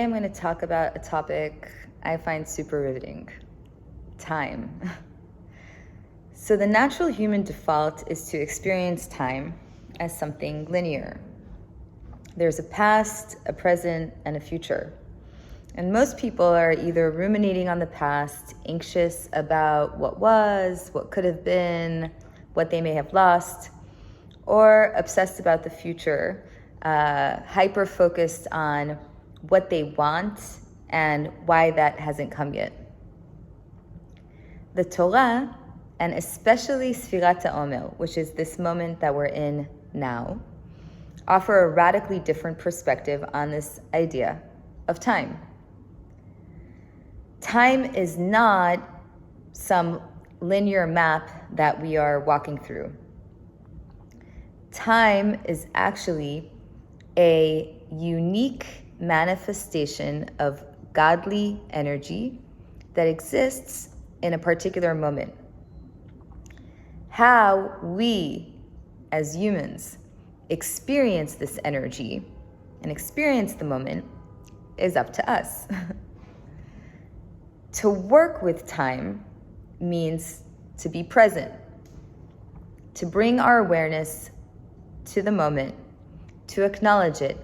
I'm going to talk about a topic I find super riveting: time. So the natural human default is to experience time as something linear. There's a past, a present, and a future. And most people are either ruminating on the past, anxious about what was, what could have been, what they may have lost, or obsessed about the future, hyper-focused on what they want and why that hasn't come yet. The Torah, and especially Sfirat Omer, which is this moment that we're in now, offer a radically different perspective on this idea of time. Time is not some linear map that we are walking through. Time is actually a unique manifestation of godly energy that exists in a particular moment. How we, as humans, experience this energy and experience the moment is up to us. To work with time means to be present, to bring our awareness to the moment, to acknowledge it,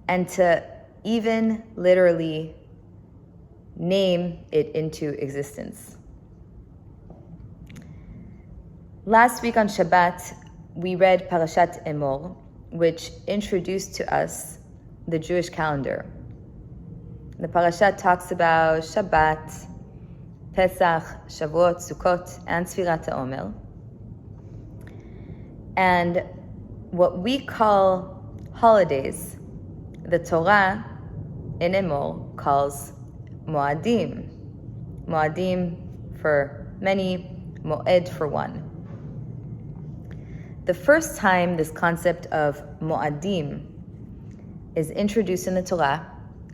and to even literally name it into existence. Last week on Shabbat, we read Parashat Emor, which introduced to us the Jewish calendar. The Parashat talks about Shabbat, Pesach, Shavuot, Sukkot, and Sfirat Omer. And what we call holidays, the Torah in Emor calls Moadim. Moadim for many, Moed for one. The first time this concept of Moadim is introduced in the Torah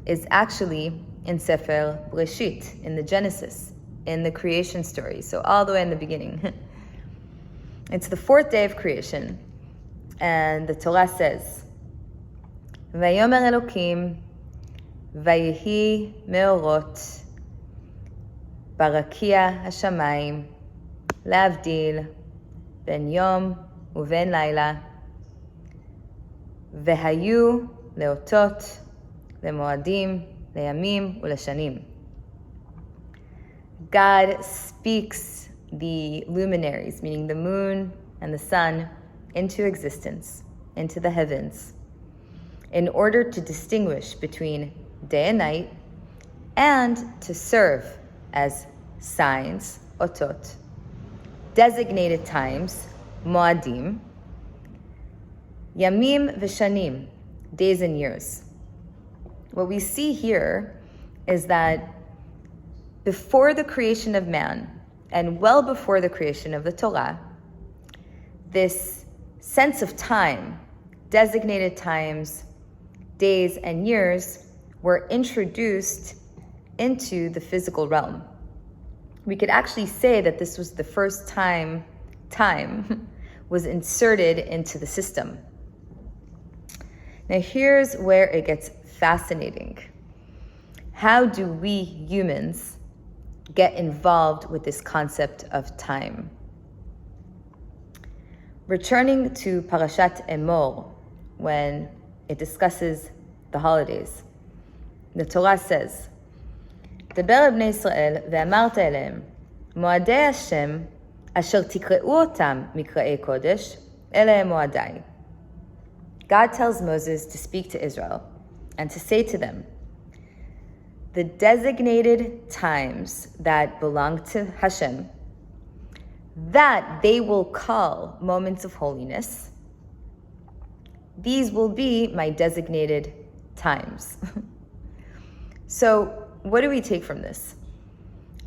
is actually in Sefer Breshit, in the Genesis, in the creation story, so all the way in the beginning. It's the fourth day of creation, and the Torah says, ויאמר אלוקים, ויהי מאורות, ברקיע השמיים, להבדיל בין יום ובין לילה, והיו לאותות, למועדים, לימים ולשנים. God speaks the luminaries, meaning the moon and the sun, into existence, into the heavens, in order to distinguish between day and night, and to serve as signs, otot, designated times, moadim, yamim v'shanim, days and years. What we see here is that before the creation of man, and well before the creation of the Torah, this sense of time, designated times, days and years, were introduced into the physical realm. We could actually say that this was the first time time was inserted into the system. Now here's where it gets fascinating. How do we humans get involved with this concept of time? Returning to Parashat Emor, when it discusses the holidays, the Torah says, דבר אל בני ישראל ואמרת אליהם, מועדי השם אשר תקראו אותם מקראי קודש, אלה הם מועדיי. God tells Moses to speak to Israel and to say to them, the designated times that belong to Hashem, that they will call moments of holiness, these will be my designated times. So what do we take from this?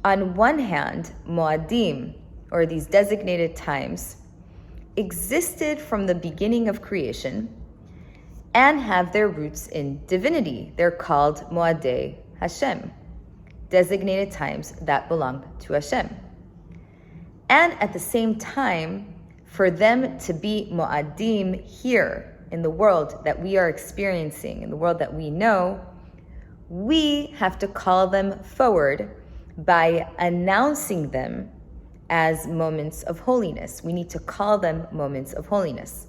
On one hand, Moadim, or these designated times, existed from the beginning of creation and have their roots in divinity. They're called Moadei Hashem, designated times that belong to Hashem. And at the same time, for them to be Moadim here in the world that we are experiencing, in the world that we know, we have to call them forward by announcing them as moments of holiness. We need to call them moments of holiness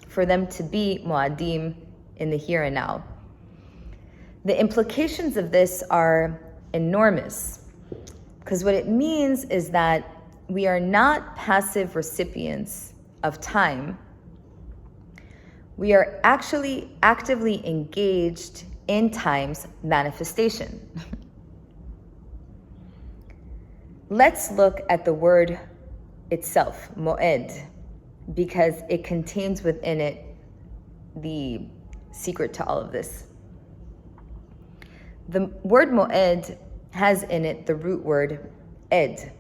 for them to be mu'adim in the here and now. The implications of this are enormous, because what it means is that we are not passive recipients of time. We are actually actively engaged in time's manifestation. Let's look at the word itself, moed, because it contains within it the secret to all of this. The word moed has in it the root word ed.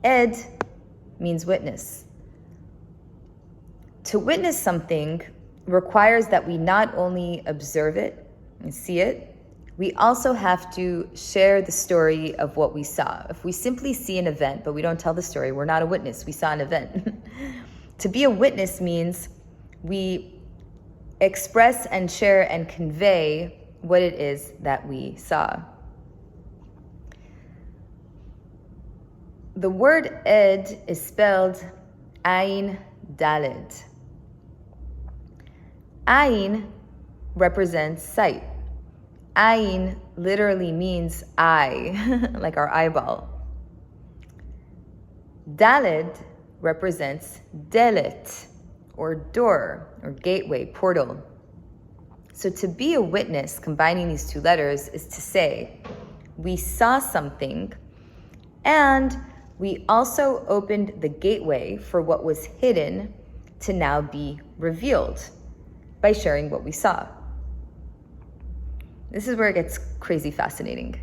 Ed means witness. To witness something requires that we not only observe it and see it, we also have to share the story of what we saw. If we simply see an event, but we don't tell the story, we're not a witness. We saw an event. To be a witness means we express and share and convey what it is that we saw. The word ed is spelled ayin daled. Ayin represents sight. Ayin literally means eye, like our eyeball. Daled represents delet, or door, or gateway, portal. So to be a witness, combining these two letters, is to say, we saw something, and we also opened the gateway for what was hidden to now be revealed by sharing what we saw. This is where it gets crazy fascinating.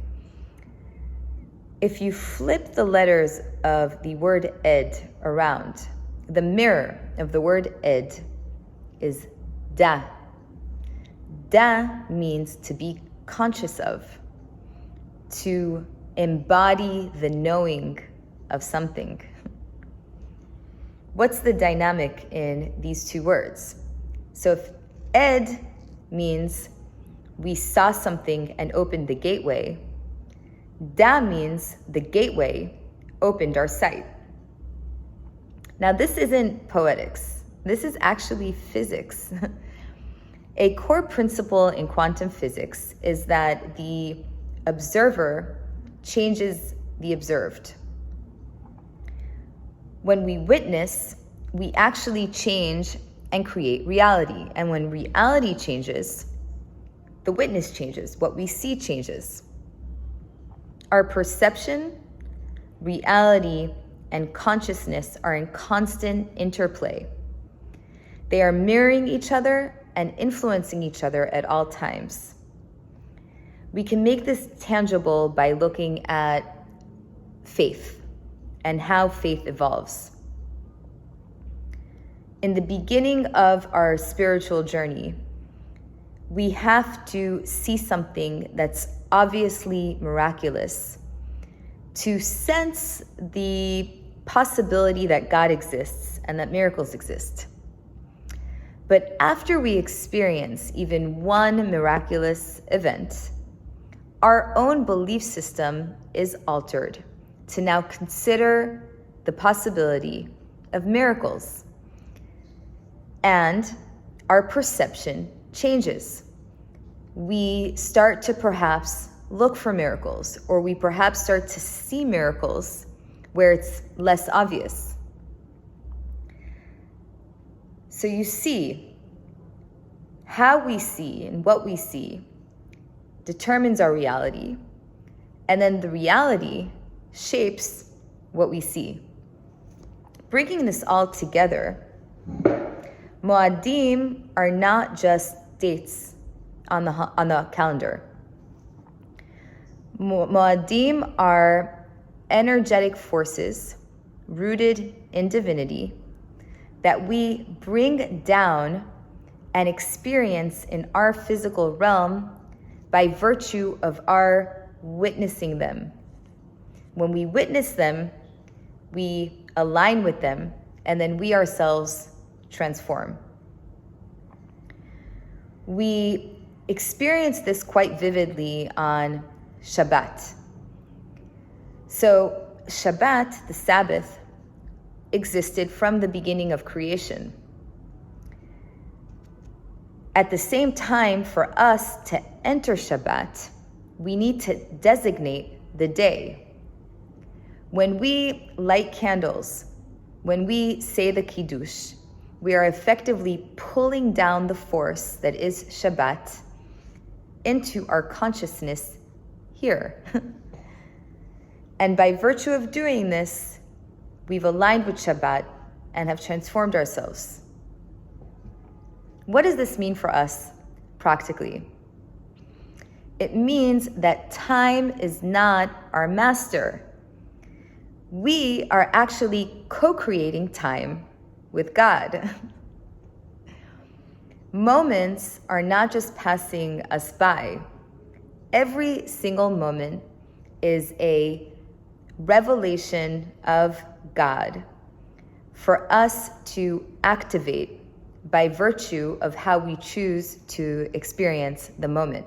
If you flip the letters of the word ed around, the mirror of the word ed is da. Da means to be conscious of, to embody the knowing of something. What's the dynamic in these two words? So if ed means we saw something and opened the gateway, da means the gateway opened our sight. Now this isn't poetics. This is actually physics. A core principle in quantum physics is that the observer changes the observed. When we witness, we actually change and create reality. And when reality changes, the witness changes. What we see changes. Our perception, reality, and consciousness are in constant interplay. They are mirroring each other and influencing each other at all times. We can make this tangible by looking at faith and how faith evolves. In the beginning of our spiritual journey, we have to see something that's obviously miraculous to sense the possibility that God exists and that miracles exist. But after we experience even one miraculous event, our own belief system is altered to now consider the possibility of miracles. And our perception changes. We start to perhaps look for miracles, or we perhaps start to see miracles where it's less obvious. So you see, how we see and what we see determines our reality, and then the reality shapes what we see. Bringing this all together, Moadim are not just dates on the calendar. Moadim are energetic forces rooted in divinity that we bring down and experience in our physical realm by virtue of our witnessing them. When we witness them, we align with them, and then we ourselves transform. We experienced this quite vividly on Shabbat. So Shabbat, the Sabbath, existed from the beginning of creation. At the same time, for us to enter Shabbat, we need to designate the day. When we light candles, when we say the Kiddush, we are effectively pulling down the force that is Shabbat into our consciousness here. And by virtue of doing this, we've aligned with Shabbat and have transformed ourselves. What does this mean for us practically? It means that time is not our master. We are actually co-creating time with God. Moments are not just passing us by. Every single moment is a revelation of God for us to activate by virtue of how we choose to experience the moment.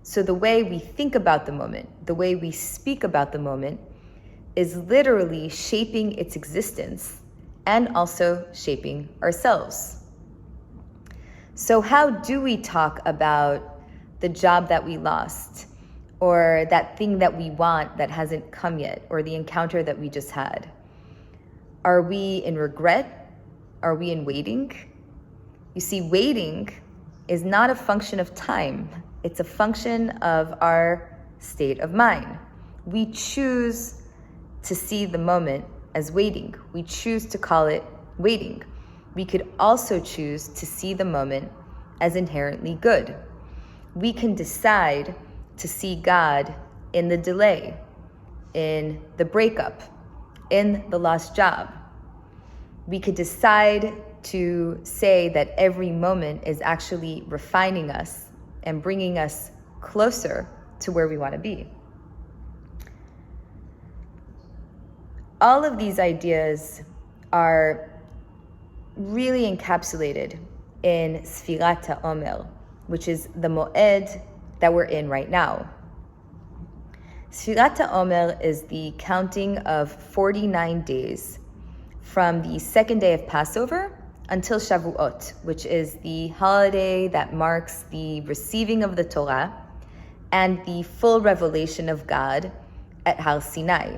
So the way we think about the moment, the way we speak about the moment, is literally shaping its existence and also shaping ourselves. So how do we talk about the job that we lost, or that thing that we want that hasn't come yet, or the encounter that we just had? Are we in regret? Are we in waiting? You see, waiting is not a function of time. It's a function of our state of mind. We choose to see the moment as waiting. We choose to call it waiting. We could also choose to see the moment as inherently good. We can decide to see God in the delay, in the breakup, in the lost job. We could decide to say that every moment is actually refining us and bringing us closer to where we want to be. All of these ideas are really encapsulated in Sfirat Omer, which is the Moed that we're in right now. Sfirat Omer is the counting of 49 days from the second day of Passover until Shavuot, which is the holiday that marks the receiving of the Torah and the full revelation of God at Har Sinai.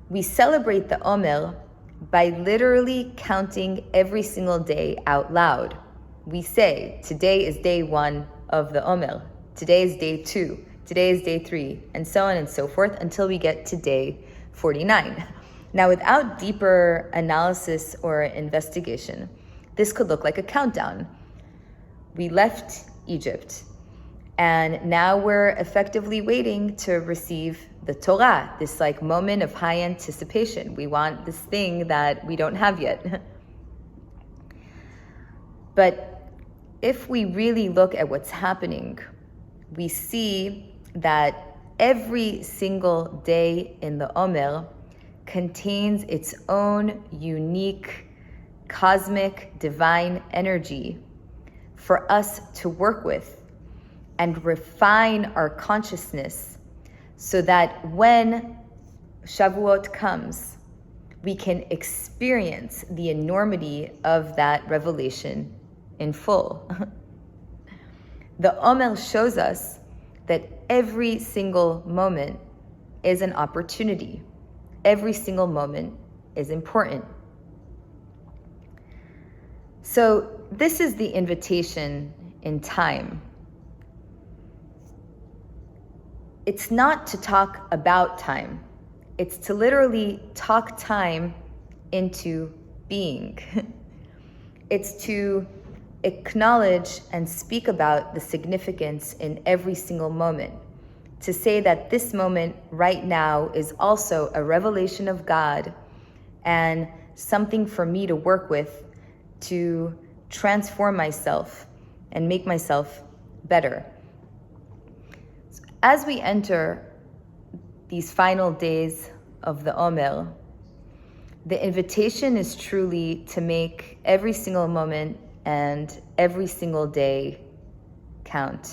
We celebrate the Omer by literally counting every single day out loud. We say, today is day 1 of the Omer, today is day 2, today is day 3, and so on and so forth until we get to day 49. Now, without deeper analysis or investigation, this could look like a countdown. We left Egypt, and now we're effectively waiting to receive the Torah, this like moment of high anticipation. We want this thing that we don't have yet. But if we really look at what's happening, we see that every single day in the Omer contains its own unique cosmic divine energy for us to work with and refine our consciousness so that when Shavuot comes, we can experience the enormity of that revelation in full. The Omer shows us that every single moment is an opportunity. Every single moment is important. So this is the invitation in time. It's not to talk about time. It's to literally talk time into being. It's to acknowledge and speak about the significance in every single moment. To say that this moment right now is also a revelation of God and something for me to work with to transform myself and make myself better. As we enter these final days of the Omer, the invitation is truly to make every single moment and every single day account